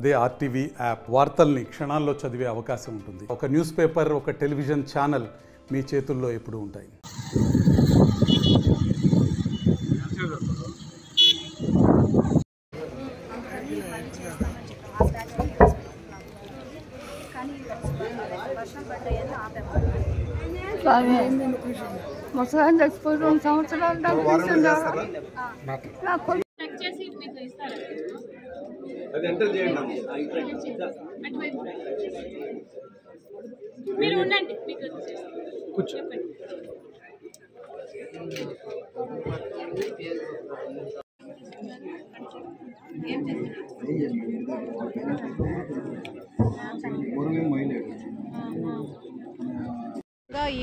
అదే RTV app వార్తల్ని క్షణాల్లో చదివే అవకాశం ఉంటుంది. ఒక న్యూస్ పేపర్, ఒక టెలివిజన్ ఛానల్ మీ చేతుల్లో ఎప్పుడూ ఉంటాయి. ముసలాన్ని చచ్చిపోయి 2 సంవత్సరాలు మీరు ఉండండి, మీకు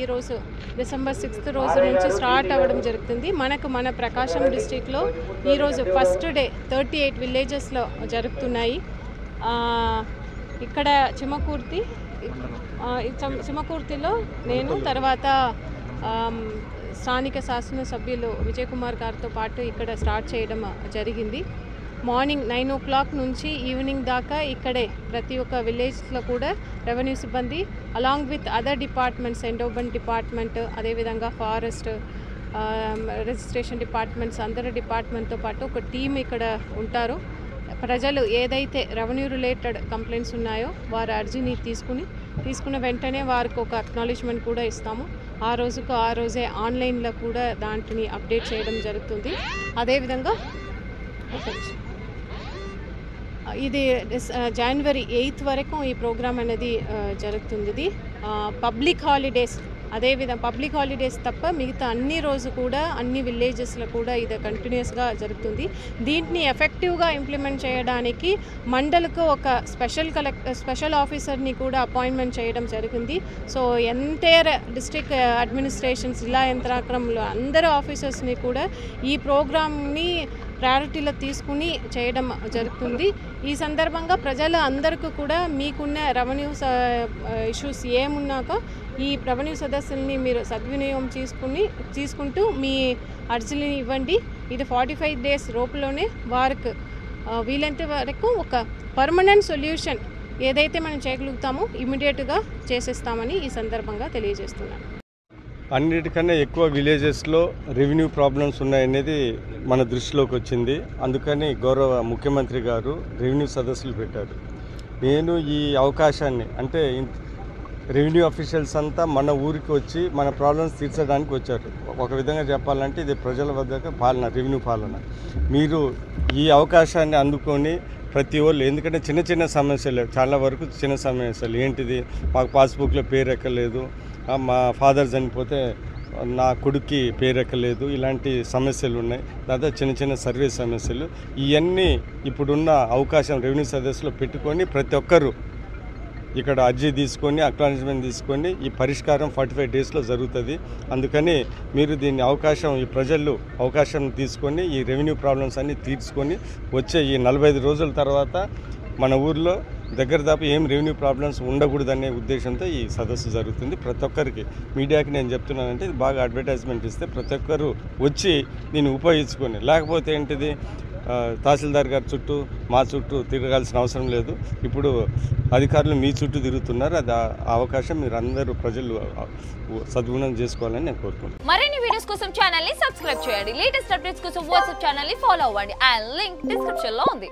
ఈరోజు డిసెంబర్ 6th రోజు నుంచి స్టార్ట్ అవ్వడం జరుగుతుంది. మన ప్రకాశం డిస్ట్రిక్ట్లో ఈరోజు ఫస్ట్ డే 38 విలేజెస్లో జరుగుతున్నాయి. ఇక్కడ చిమకూర్తిలో నేను, తర్వాత స్థానిక శాసనసభ్యులు విజయ్ కుమార్ గారితో పాటు ఇక్కడ స్టార్ట్ చేయడం జరిగింది. మార్నింగ్ 9 o'clock నుంచి ఈవినింగ్ దాకా ఇక్కడే ప్రతి ఒక్క విలేజ్లో కూడా రెవెన్యూ సిబ్బంది along with other departments, endowment department, అదేవిధంగా ఫారెస్ట్, రిజిస్ట్రేషన్ డిపార్ట్మెంట్స్, అందరి డిపార్ట్మెంట్తో పాటు ఒక టీం ఇక్కడ ఉంటారు. ప్రజలు ఏదైతే రెవెన్యూ రిలేటెడ్ కంప్లైంట్స్ ఉన్నాయో వారి అర్జీని తీసుకున్న వెంటనే వారికి ఒక అక్నాలెడ్జ్మెంట్ కూడా ఇస్తాము. ఆ రోజే ఆన్లైన్లో కూడా దాంట్ని అప్డేట్ చేయడం జరుగుతుంది. అదేవిధంగా ఇది జనవరి 8th వరకు ఈ ప్రోగ్రామ్ అనేది జరుగుతుంది. పబ్లిక్ హాలిడేస్, అదేవిధంగా పబ్లిక్ హాలిడేస్ తప్ప మిగతా అన్ని రోజు కూడా అన్ని విలేజెస్లో కూడా ఇది కంటిన్యూస్గా జరుగుతుంది. దీంట్ని ఎఫెక్టివ్గా ఇంప్లిమెంట్ చేయడానికి మండలకు ఒక స్పెషల్ ఆఫీసర్ని కూడా అపాయింట్మెంట్ చేయడం జరిగింది. సో ఎంటైర్ డిస్ట్రిక్ట్ అడ్మినిస్ట్రేషన్స్, జిల్లా యంత్రాంగంలో అందరు ఆఫీసర్స్ని కూడా ఈ ప్రోగ్రామ్ని ప్రయారిటీలో తీసుకుని చేయడం జరుగుతుంది. ఈ సందర్భంగా ప్రజల అందరికీ కూడా మీకున్న రెవెన్యూ ఇష్యూస్ ఏమున్నాక ఈ రెవెన్యూ సదస్సుల్ని మీరు సద్వినియోగం తీసుకుంటూ మీ అర్జీలని ఇవ్వండి. ఇది 45 days లోపులోనే వారికి వీలైనంత వరకు ఒక పర్మనెంట్ సొల్యూషన్ ఏదైతే మనం చేయగలుగుతామో ఇమీడియట్గా చేసేస్తామని ఈ సందర్భంగా తెలియజేస్తున్నాను. అన్నిటికన్నా ఎక్కువ విలేజెస్లో రెవెన్యూ ప్రాబ్లమ్స్ ఉన్నాయనేది మన దృష్టిలోకి వచ్చింది. అందుకని గౌరవ ముఖ్యమంత్రి గారు రెవెన్యూ సదస్సులు పెట్టారు. నేను ఈ అవకాశాన్ని, అంటే రెవెన్యూ అఫీషియల్స్ అంతా మన ఊరికి వచ్చి మన ప్రాబ్లమ్స్ తీర్చడానికి వచ్చారు. ఒక విధంగా చెప్పాలంటే ఇది ప్రజల వద్దకు పాలన, రెవెన్యూ పాలన. మీరు ఈ అవకాశాన్ని అందుకొని ప్రతి ఒళ్ళు, ఎందుకంటే చిన్న సమస్యలు, చాలా వరకు చిన్న సమస్యలు, ఏంటిది మాకు పాస్బుక్లో పేరు ఎక్కలేదు, మా ఫాదర్ చనిపోతే నా కొడుక్కి పేరు ఎక్కలేదు, ఇలాంటి సమస్యలు ఉన్నాయి. దాదాపు చిన్న సర్వే సమస్యలు. ఇవన్నీ ఇప్పుడున్న అవకాశం రెవెన్యూ సదస్సులో పెట్టుకొని ప్రతి ఒక్కరూ ఇక్కడ అర్జీ తీసుకొని అక్నాలెడ్జ్మెంట్ తీసుకొని ఈ పరిష్కారం 45 daysలో జరుగుతుంది. అందుకని మీరు దీన్ని ఈ ప్రజలు అవకాశం తీసుకొని ఈ రెవెన్యూ ప్రాబ్లమ్స్ అన్నీ తీర్చుకొని వచ్చే ఈ 45 రోజుల తర్వాత మన ఊర్లో దగ్గరదాపు ఏం రెవెన్యూ ప్రాబ్లమ్స్ ఉండకూడదనే ఉద్దేశంతో ఈ సదస్సు జరుగుతుంది. ప్రతి ఒక్కరికి, మీడియాకి నేను చెప్తున్నానంటే ఇది బాగా అడ్వర్టైజ్మెంట్ ఇస్తే ప్రతి ఒక్కరు వచ్చి దీన్ని ఉపయోగించుకొని, లేకపోతే ఏంటిది తహసీల్దార్ గారి చుట్టూ మా చుట్టూ తిరగాల్సిన అవసరం లేదు. ఇప్పుడు అధికారులు మీ చుట్టూ తిరుగుతున్నారు. అది అవకాశం మీరు అందరూ ప్రజలు సద్వినియోగం చేసుకోవాలని నేను కోరుకుంటున్నాను. మరిన్ని వీడియోస్ కోసం ఛానల్ ని సబ్స్క్రైబ్ చేయండి. లేటెస్ట్ అప్డేట్స్ కోసం వాట్సాప్ ఛానల్ ని ఫాలో అవ్వండి. ఆ లింక్ డిస్క్రిప్షన్ లో ఉంది.